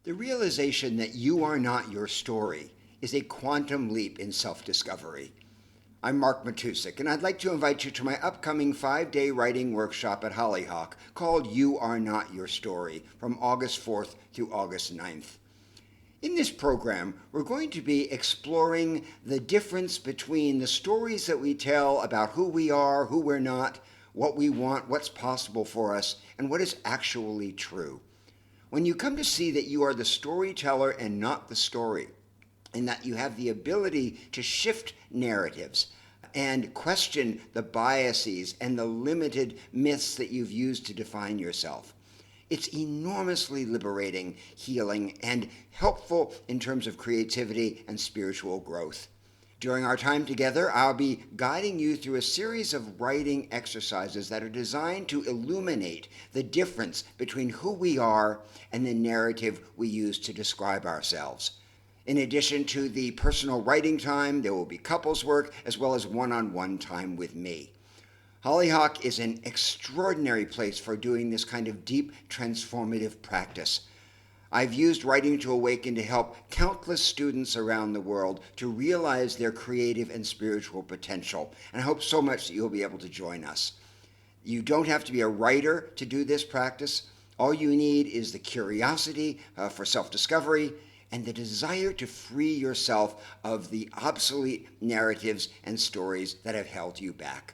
The realization that you are not your story is a quantum leap in self-discovery. I'm Mark Matousek, and I'd like to invite you to my upcoming 5-day writing workshop at Hollyhock called You Are Not Your Story from August 4th through August 9th. In this program, we're going to be exploring the difference between the stories that we tell about who we are, who we're not, what we want, what's possible for us, and what is actually true. When you come to see that you are the storyteller and not the story, and that you have the ability to shift narratives and question the biases and the limited myths that you've used to define yourself, it's enormously liberating, healing, and helpful in terms of creativity and spiritual growth. During our time together, I'll be guiding you through a series of writing exercises that are designed to illuminate the difference between who we are and the narrative we use to describe ourselves. In addition to the personal writing time, there will be couples work as well as one-on-one time with me. Hollyhock is an extraordinary place for doing this kind of deep, transformative practice. I've used Writing to Awaken to help countless students around the world to realize their creative and spiritual potential, and I hope so much that you'll be able to join us. You don't have to be a writer to do this practice. All you need is the curiosity for self-discovery and the desire to free yourself of the obsolete narratives and stories that have held you back.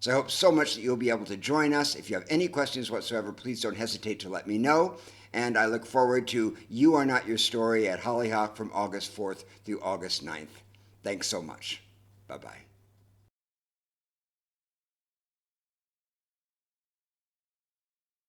So I hope so much that you'll be able to join us. If you have any questions whatsoever, please don't hesitate to let me know. And I look forward to You Are Not Your Story at Hollyhock from August 4th through August 9th. Thanks so much. Bye-bye.